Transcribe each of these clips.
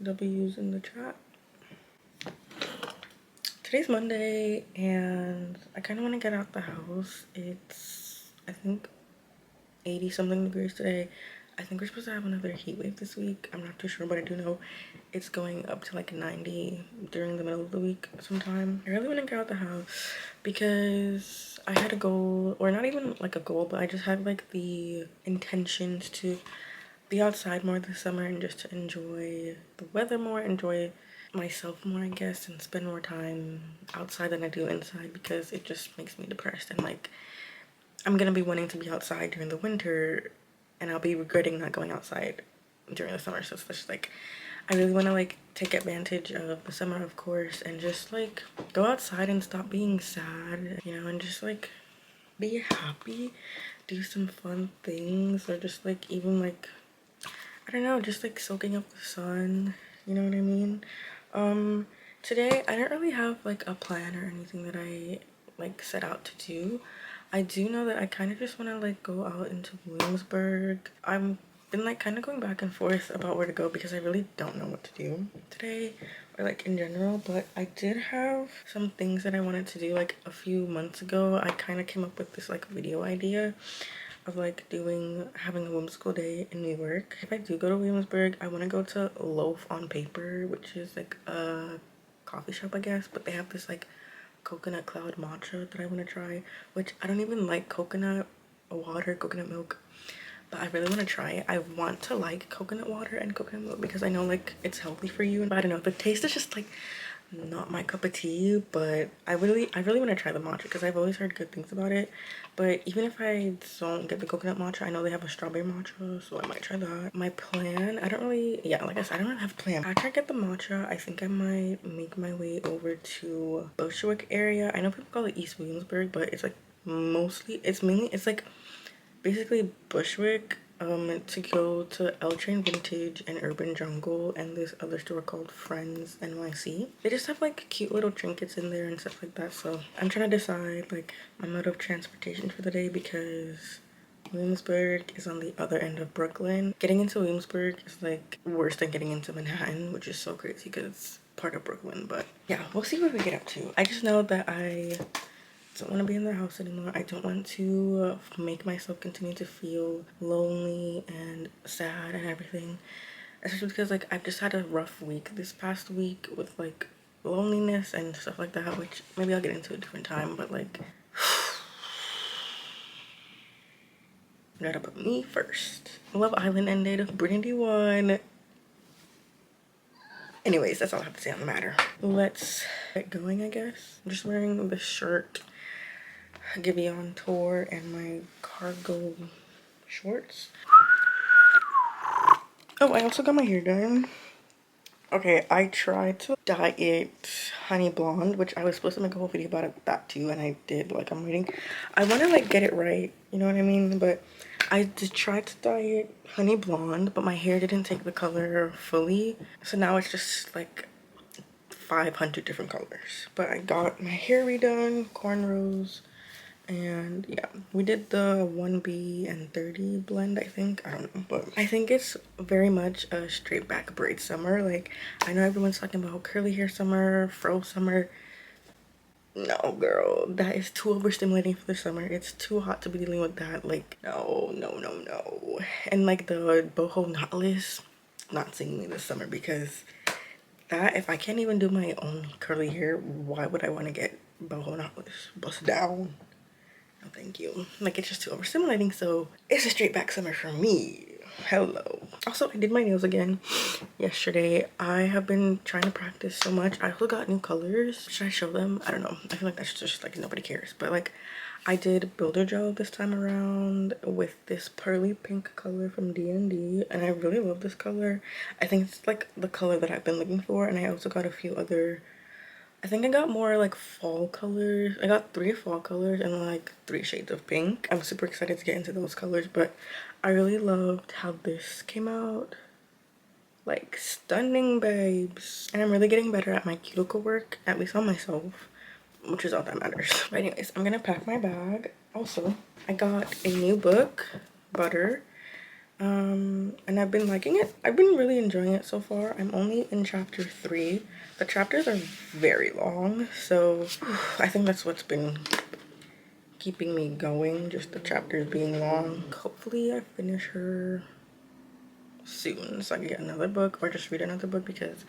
I'll be using the chat. Today's Monday and I kind of want to get out the house. It's, I think, 80 something degrees today. I think we're supposed to have another heat wave this week. I'm not too sure, but I do know it's going up to like 90 during the middle of the week sometime. I really want to get out the house because I had a goal, or not even like a goal, but I just had like the intentions to be outside more this summer and just to enjoy the weather more, enjoy myself more, I guess, and spend more time outside than I do inside because it just makes me depressed. And like, I'm gonna be wanting to be outside during the winter and I'll be regretting not going outside during the summer. So it's just like, I really want to like take advantage of the summer, of course, and just like go outside and stop being sad, you know, and just like be happy, do some fun things, or just like even like, I don't know, just like soaking up the sun, you know what I mean? Today I don't really have like a plan or anything that I like set out to do. I do know that I kind of just want to like go out into Williamsburg. I've been like kind of going back and forth about where to go because I really don't know what to do today or like in general, but I did have some things that I wanted to do like a few months ago. I kind of came up with this like video idea of like having a whimsical day in New York. If I do go to Williamsburg, I want to go to Loaf on Paper, which is like a coffee shop, I guess, but they have this like coconut cloud matcha that I want to try, which I don't even like coconut water, coconut milk, but I really want to try it. I want to like coconut water and coconut milk because I know like it's healthy for you, but I don't know, the taste is just like not my cup of tea. But I really want to try the matcha because I've always heard good things about it. But even if I don't get the coconut matcha, I know they have a strawberry matcha, so I might try that. My plan, I don't really, yeah, like I said, I don't really have a plan. After I get the matcha, I think I might make my way over to Bushwick area. I know people call it East Williamsburg, but it's like it's like basically Bushwick, to go to L Train Vintage and Urban Jungle and this other store called Friends NYC. They just have like cute little trinkets in there and stuff like that. So I'm trying to decide like my mode of transportation for the day because Williamsburg is on the other end of Brooklyn. Getting into Williamsburg is like worse than getting into Manhattan, which is so crazy because it's part of Brooklyn. But yeah, we'll see what we get up to. I just know that I don't want to be in the house anymore. I don't want to make myself continue to feel lonely and sad and everything, especially because like I've just had a rough week this past week with like loneliness and stuff like that, which maybe I'll get into a different time. But like, gotta put me first. Love Island ended. Brandy won. Anyways, that's all I have to say on the matter. Let's get going, I guess. I'm just wearing this shirt, Giveon tour, and my cargo shorts. Oh, I also got my hair done. Okay, I tried to dye it honey blonde, which I was supposed to make a whole video about that too, and I did. Like, I'm waiting. I want to like get it right, you know what I mean? But I just tried to dye it honey blonde, but my hair didn't take the color fully, so now it's just like 500 different colors. But I got my hair redone, cornrows, and yeah, we did the 1B and 30 blend, I think. I don't know, but I think it's very much a straight back braid summer. Like, I know everyone's talking about curly hair summer, fro summer. No, girl, that is too overstimulating for the summer. It's too hot to be dealing with that. Like, no, no, no, no. And like the boho knotless, not seeing me this summer because that, if I can't even do my own curly hair, why would I want to get boho knotless? Bust down. No, thank you. Like, it's just too overstimulating, so it's a straight back summer for me. Hello. Also, I did my nails again yesterday. I have been trying to practice so much. I also got new colors. Should I show them? I don't know. I feel like that's just like nobody cares. But like, I did Builder Gel this time around with this pearly pink color from D&D, and I really love this color. I think it's like the color that I've been looking for, and I also got a few other, I think I got more like fall colors. I got 3 fall colors and like 3 shades of pink. I'm super excited to get into those colors, but I really loved how this came out. Like, stunning, babes. And I'm really getting better at my cuticle work, at least on myself, which is all that matters. But anyways, I'm gonna pack my bag. Also, I got a new book, Butter, And I've been liking it. I've been really enjoying it so far. I'm only in chapter 3. The chapters are very long, so I think that's what's been keeping me going, just the chapters being long. Hopefully I finish her soon so I can get another book or just read another book, because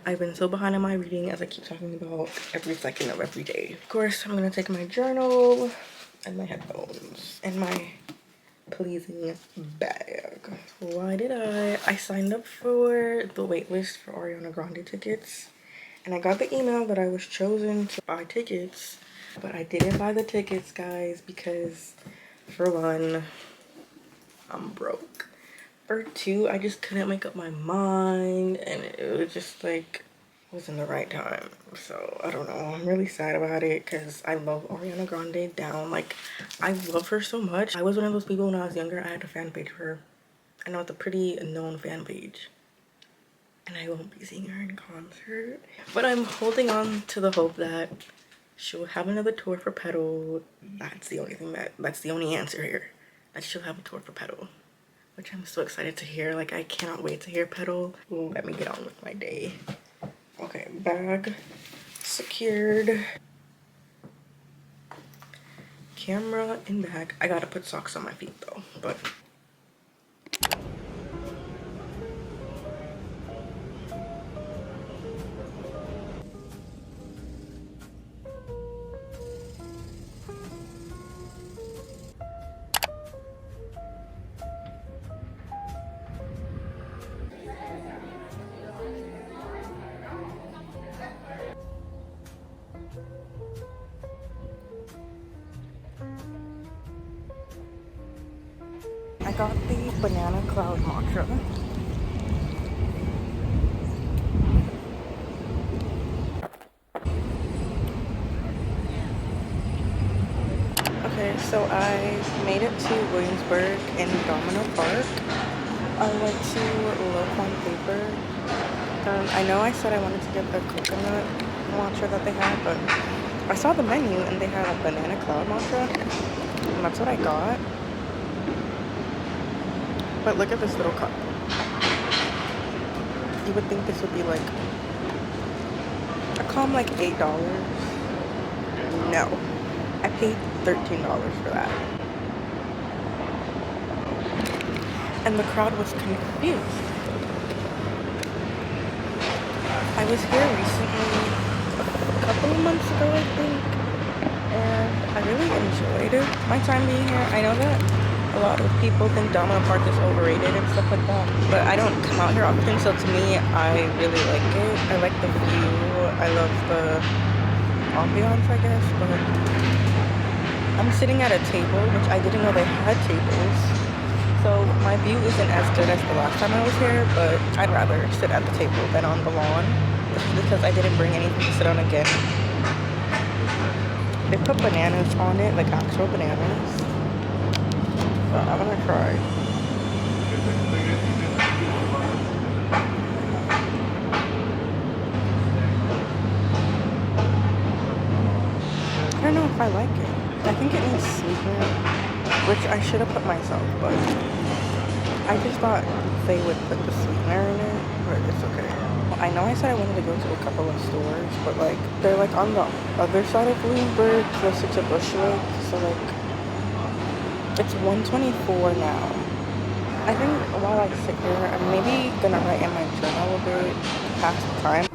I've been so behind on my reading, as I keep talking about every second of every day. Of course, I'm gonna take my journal and my headphones and my pleasing bag. Why did I signed up for the wait list for Ariana Grande tickets, and I got the email that I was chosen to buy tickets, but I didn't buy the tickets, guys, because for one, I'm broke. For two, I just couldn't make up my mind, and it was just like wasn't the right time. So I don't know, I'm really sad about it because I love Ariana Grande down. Like, I love her so much. I was one of those people when I was younger, I had a fan page for her. I know it's a pretty known fan page, and I won't be seeing her in concert, but I'm holding on to the hope that she'll have another tour for Petal. That's the only thing that's the only answer here, that she'll have a tour for Petal, which I'm so excited to hear. Like, I cannot wait to hear Petal. Let me get on with my day. Okay, bag secured. Camera in bag. I gotta put socks on my feet though, but I got the banana cloud matcha. Okay, so I made it to Williamsburg in Domino Park. I went to Loaf on Paper. I know I said I wanted to get the coconut matcha that they had, but I saw the menu and they had a banana cloud matcha, and that's what I got. But look at this little cup. You would think this would be like a calm like $8. No, I paid $13 for that. And the crowd was confused. I was here recently, a couple of months ago, I think, and I really enjoyed my time being here. I know that a lot of people think Domino Park is overrated and stuff like that, but I don't come out here often, so to me, I really like it. I like the view, I love the ambiance, I guess, but I'm sitting at a table, which I didn't know they had tables, so my view isn't as good as the last time I was here, but I'd rather sit at the table than on the lawn, because I didn't bring anything to sit on again. They put bananas on it, like actual bananas. So I'm gonna try. I don't know if I like it. I think it needs sweetener, which I should have put myself, but I just thought they would put the sweetener in it, but it's okay. I know I said I wanted to go to a couple of stores, but like they're like on the other side of Williamsburg, closer to Bushwick, so like it's 1:24 now. I think while I sit here, I'm maybe gonna write in my journal a bit past the time.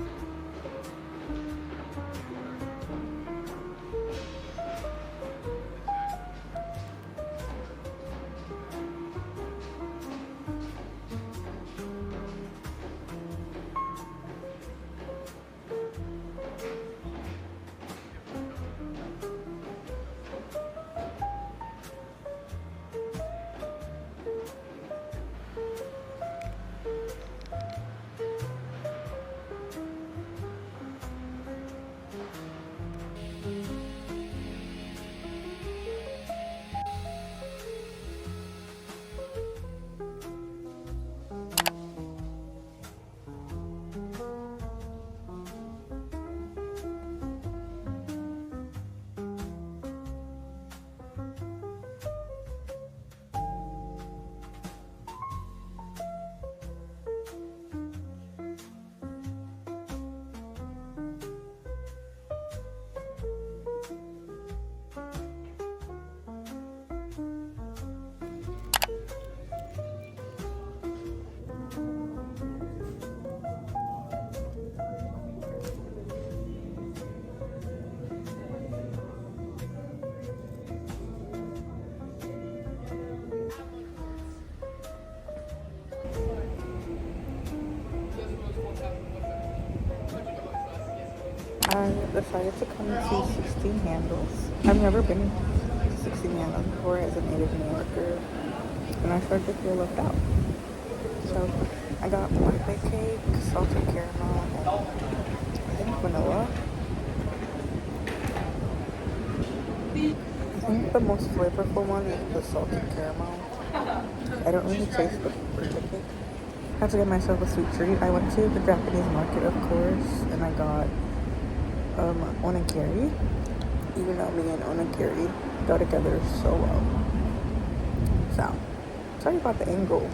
I decided to come to 16 Handles. I've never been to 16 Handles before as a native New Yorker, and I started to feel left out. So I got birthday cake, salted caramel, and I think vanilla. I think the most flavorful one is the salted caramel. I don't really taste the birthday cake. I had to get myself a sweet treat. I went to the Japanese market, of course, and I got onique. Even though me and onique go together so well. So, sorry about the angle.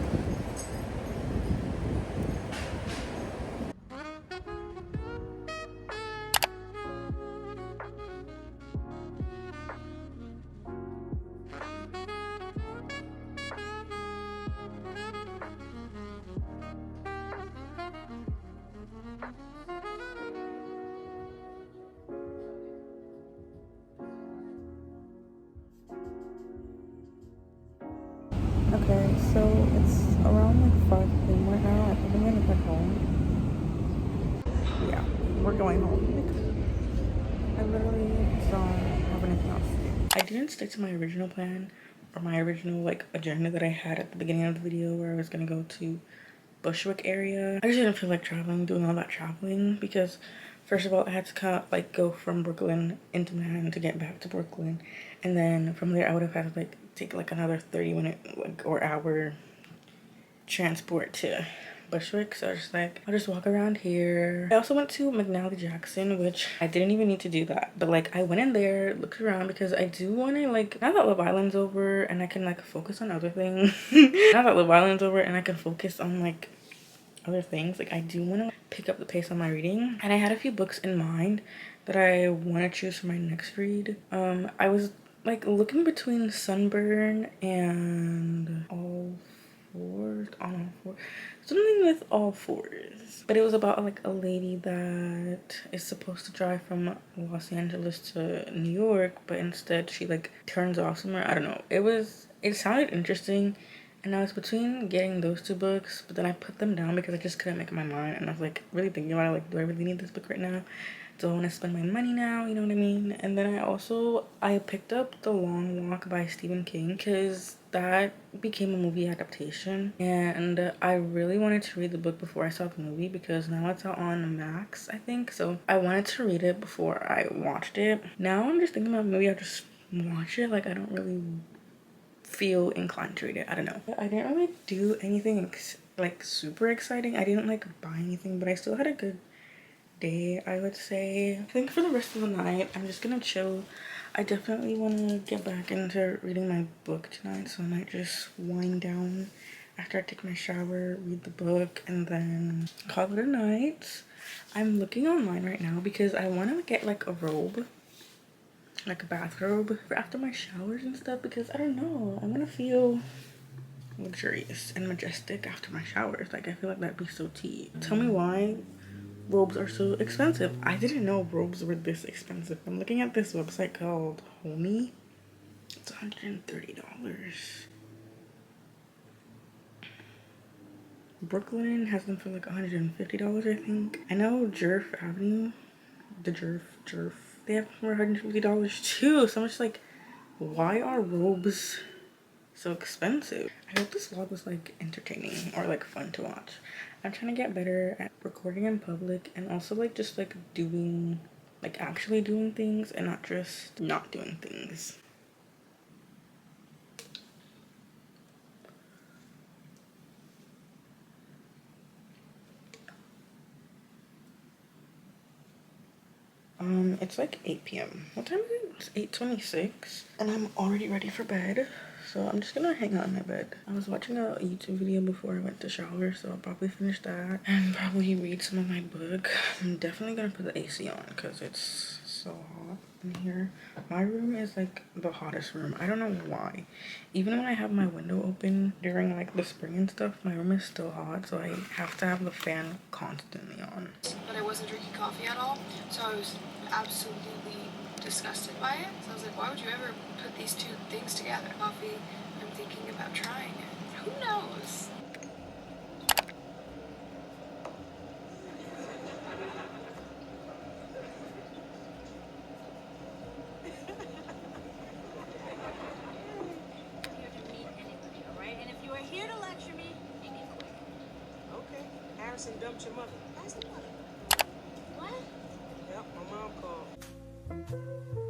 Okay, so it's around like 5 p.m. right now. I think I'm gonna head home. Yeah, we're going home. I literally don't have anything else to do. I didn't stick to my original plan or my original like agenda that I had at the beginning of the video where I was gonna go to Bushwick area. I just didn't feel like traveling, doing all that traveling because first of all, I had to kind of like go from Brooklyn into Manhattan to get back to Brooklyn. And then from there, I would have had to like take like another 30-minute like or hour transport to Bushwick. So I was just like, I'll just walk around here. I also went to McNally Jackson, which I didn't even need to do that. But like I went in there, looked around because I do want to like, now that Love Island's over and I can like focus on other things. Now that Love Island's over and I can focus on like other things, like I do want to pick up the pace on my reading, and I had a few books in mind that I want to choose for my next read. I was like looking between Sunburn and All Fours, on All Fours, something with All Fours, but it was about like a lady that is supposed to drive from Los Angeles to New York, but instead she like turns off somewhere. I don't know, it sounded interesting. And I was between getting those two books, but then I put them down because I just couldn't make up my mind. And I was like really thinking about it, like, do I really need this book right now? Do I want to spend my money now? You know what I mean? And then I picked up The Long Walk by Stephen King because that became a movie adaptation. And I really wanted to read the book before I saw the movie because now it's out on Max, I think. So I wanted to read it before I watched it. Now I'm just thinking about maybe I'll just watch it. Like, I don't really feel inclined to read it. I don't know. I didn't really do anything like super exciting. I didn't like buy anything, but I still had a good day, I would say. I think for the rest of the night, I'm just gonna chill. I definitely want to get back into reading my book tonight, so I might just wind down after I take my shower, read the book, and then call it a night. I'm looking online right now because I want to get like a robe, like a bathrobe for after my showers and stuff, because I don't know, I want to feel luxurious and majestic after my showers. Like I feel like that'd be so tea. Tell me why robes are so expensive. I didn't know robes were this expensive. I'm looking at this website called Homey. It's $130. Brooklyn has them for like $150, I think. I know Jerf Avenue, the Jerf, they have for $150 too. So I'm just like, why are robes so expensive? I hope this vlog was like entertaining or like fun to watch. I'm trying to get better at recording in public and also like just like doing, like actually doing things and not just not doing things. It's like 8 p.m. What time is it? It's 8:26 and I'm already ready for bed. So I'm just gonna hang out in my bed. I was watching a YouTube video before I went to shower, so I'll probably finish that and probably read some of my book. I'm definitely gonna put the AC on because it's so hot in here. My room is like the hottest room. I don't know why. Even when I have my window open during like the spring and stuff, my room is still hot, so I have to have the fan constantly on. But I wasn't drinking coffee at all, so I was absolutely disgusted by it. So I was like, why would you ever put these two things together? Coffee, I'm thinking about trying it. Who knows? Madison dumped your mother. Madison what? What? Yep, my mom called.